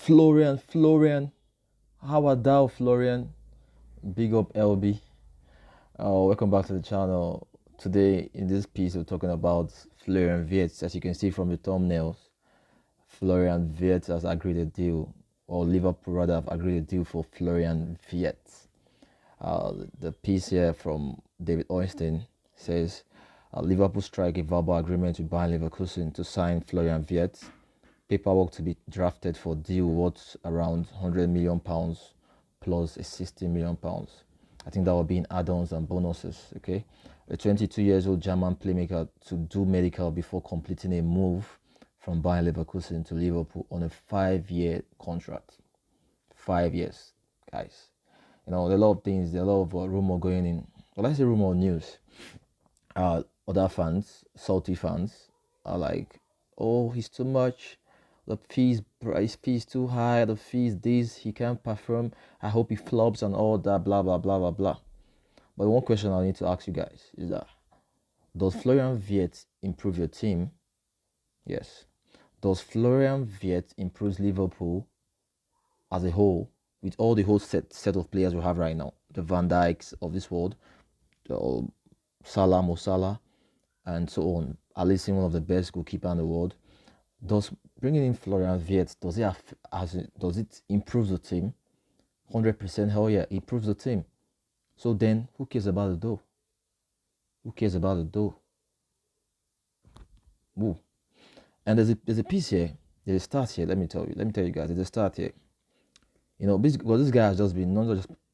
Florian, how are thou, Florian? Big up, LB. Welcome back to the channel. Today, in this piece, we're talking about Florian Wirtz. As you can see from the thumbnails, Florian Wirtz has agreed a deal, or Liverpool rather have agreed a deal for Florian Wirtz. The piece here from David Oinstein says Liverpool strike a verbal agreement with Bayern Leverkusen to sign Florian Wirtz. Paperwork to be drafted for deal worth around £100 million plus a £60 million. I think that will be in add-ons and bonuses. Okay, a 22 years old German playmaker to do medical before completing a move from Bayern Leverkusen to Liverpool on a 5-year contract. 5 years, guys. You know, there are a lot of things, there are a lot of rumor going in. Well, I say rumor or news. Other fans, salty fans, are like, oh, he's too much. The his fees too high. The fees this, he can't perform. I hope he flops and all that, blah blah blah blah blah. But one question I need to ask you guys is that: does Florian Wirtz improve your team? Yes. Does Florian Wirtz improve Liverpool as a whole, with all the whole set of players we have right now, the Van Dijks of this world, the Salah, Mo Salah, and so on? Alisson, one of the best goalkeeper in the world. Does bringing in Florian Wirtz, does it improve the team? 100%, hell yeah, it improves the team. So then, who cares about the dough? Who cares about the dough? Woo. And there's a piece here, there's a start here. Let me tell you guys, there's a start here. You know, because this guy has just been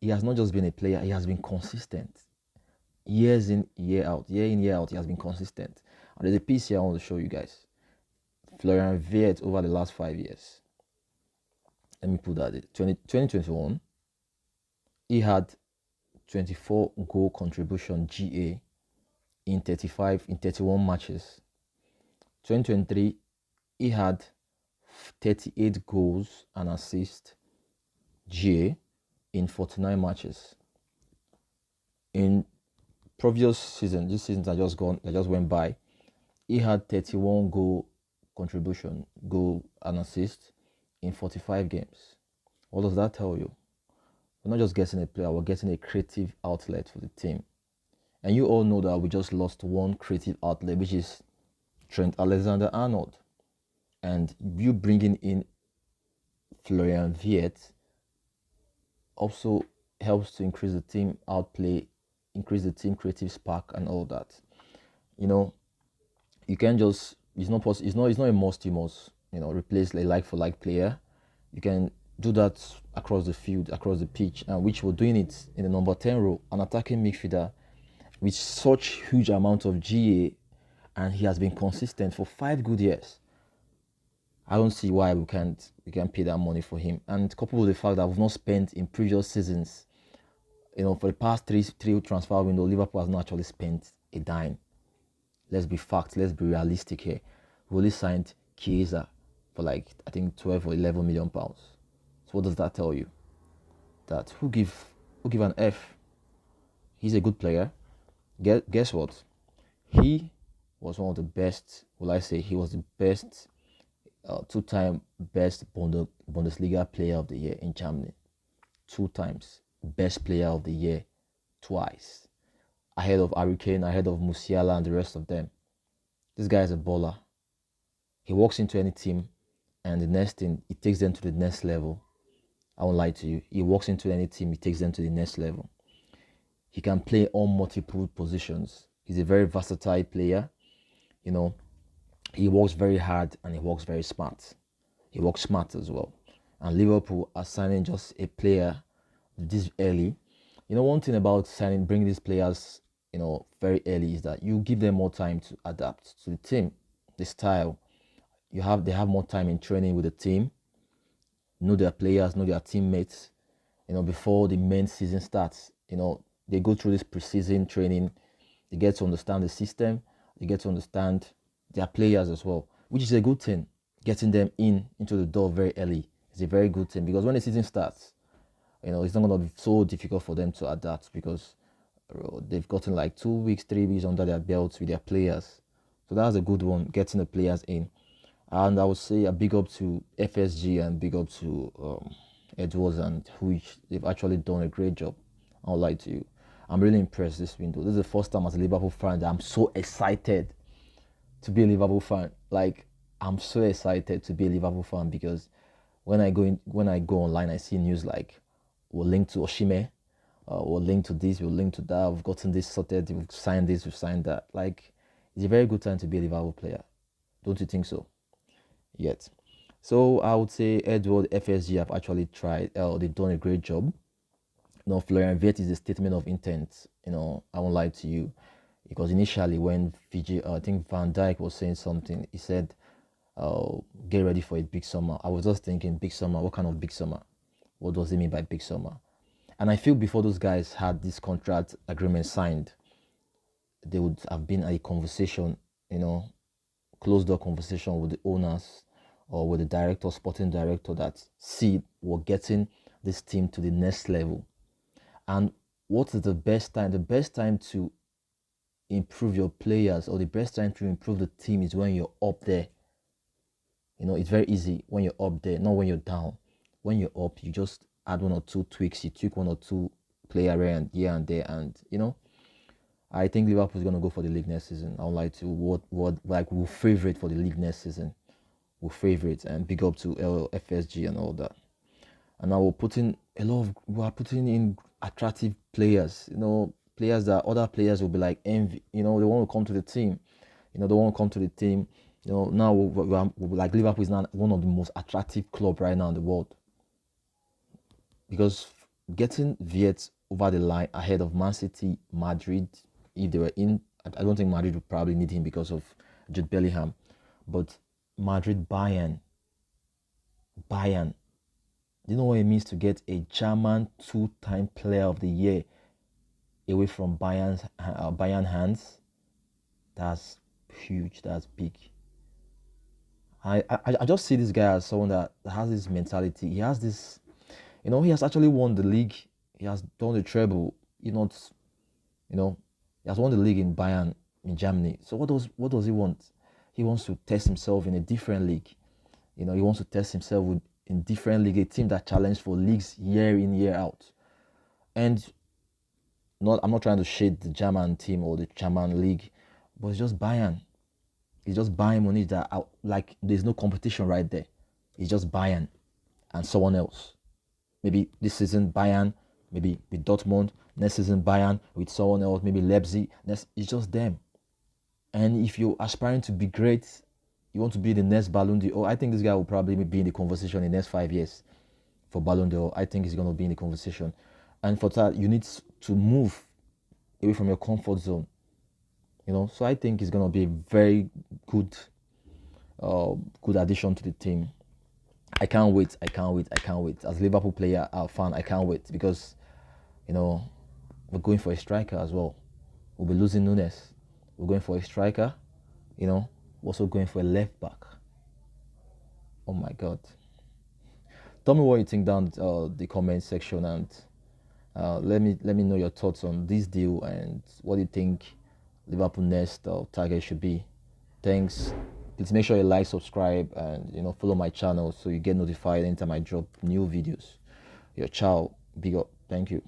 he has not just been a player, he has been consistent. Years in, year out, he has been consistent. And there's a piece here I want to show you guys. Florian Wirtz over the last 5 years. Let me put that in. 2021, he had 24 goal contribution GA in 31 matches. 2023, he had 38 goals and assists GA in 49 matches. In previous season, this season that just went by, he had 31 goal and assist in 45 games. What does that tell you? We're not just getting a player, we're getting a creative outlet for the team. And you all know that we just lost one creative outlet, which is Trent Alexander-Arnold. And you bringing in Florian Wirtz also helps to increase the team outplay, increase the team creative spark and all that. You know, you can't just, it's not a must replace a like for like player. You can do that across the field, across the pitch, and which we're doing it in the number 10 role, an attacking midfielder with such huge amount of GA, and he has been consistent for 5 good years. I don't see why we can't pay that money for him. And coupled with the fact that we've not spent in previous seasons, for the past three transfer window, Liverpool has not actually spent a dime. Let's be realistic here. We only signed Chiesa for I think 12 or 11 million pounds. So what does that tell you? That who give an F? He's a good player. Guess what? He was one of the best. He was the best, 2-time best Bundesliga player of the year in Germany. 2 times best player of the year, twice. Ahead of Harry Kane, ahead of Musiala and the rest of them. This guy is a baller. He walks into any team and the next thing, he takes them to the next level. I won't lie to you. He walks into any team, he takes them to the next level. He can play on multiple positions. He's a very versatile player. He works very hard and he works very smart. He works smart as well. And Liverpool are signing just a player this early. One thing about bringing these players, very early is that you give them more time to adapt to the team, the style. They have more time in training with the team, know their players, know their teammates, before the main season starts. They go through this preseason training, they get to understand the system, they get to understand their players as well, which is a good thing. Getting them into the door very early is a very good thing, because when the season starts, it's not going to be so difficult for them to adapt, because they've gotten 2 weeks, 3 weeks under their belts with their players. So that's a good one, getting the players in. And I would say a big up to FSG and big up to Edwards and which they've actually done a great job. I'll lie to you. I'm really impressed this window. This is the first time as a Liverpool fan that I'm so excited to be a Liverpool fan. Like, I'm so excited to be a Liverpool fan because when I go online, I see news like we're linked to Oshime, we're linked to this, we're linked to that. We've gotten this sorted. We've signed this, we've signed that. Like, it's a very good time to be a Liverpool player. Don't you think so? Yet. So I would say Edward FSG have actually tried. They've done a great job. Florian Wirtz is a statement of intent. I won't lie to you, because initially when I think Van Dijk was saying something, he said, "Get ready for a big summer." I was just thinking, big summer. What kind of big summer? What does it mean by big summer? And I feel before those guys had this contract agreement signed, there would have been a conversation, closed door conversation with the owners or with the director, sporting director, that see, we're getting this team to the next level. And what is the best time? The best time to improve your players, or the best time to improve the team, is when you're up there. It's very easy when you're up there, not when you're down. When you're up, you just add one or two tweaks. You tweak one or two player here and there, and I think Liverpool is gonna go for the league next season. I would like to what like we'll favorite for the league next season. We'll favorite, and big up to FSG and all that. And now we are putting in attractive players. Players that other players will be like envy. They want to come to the team. They want to come to the team. Now like Liverpool is now one of the most attractive club right now in the world, because getting Viet over the line ahead of Man City, Madrid, if they were in, I don't think Madrid would probably need him because of Jude Bellingham, but Madrid, Bayern. Do you know what it means to get a German two-time Player of the Year away from Bayern hands? That's huge. That's big. I just see this guy as someone that has this mentality. He has this, he has actually won the league. He has done the treble. He has won the league in Bayern in Germany. So what does he want? He wants to test himself in a different league. He wants to test himself in different league, a team that challenged for leagues year in, year out. And I'm not trying to shade the German team or the German league, but it's just Bayern. It's just Bayern money that like there's no competition right there. It's just Bayern and someone else. Maybe this season Bayern, maybe with Dortmund. Next season Bayern with someone else, maybe Leipzig. It's just them. And if you're aspiring to be great, you want to be the next Ballon d'Or, I think this guy will probably be in the conversation in the next 5 years for Ballon d'Or. I think he's going to be in the conversation. And for that, you need to move away from your comfort zone. So I think he's going to be a very good addition to the team. I can't wait. As a Liverpool player, fan, I can't wait, because, we're going for a striker as well. We'll be losing Nunes. We're going for a striker, we're also going for a left back. Oh my God. Tell me what you think down the comment section, and let me know your thoughts on this deal and what you think Liverpool next target should be. Thanks. Please make sure you like, subscribe, and follow my channel so you get notified anytime I drop new videos. Ciao. Big up. Thank you.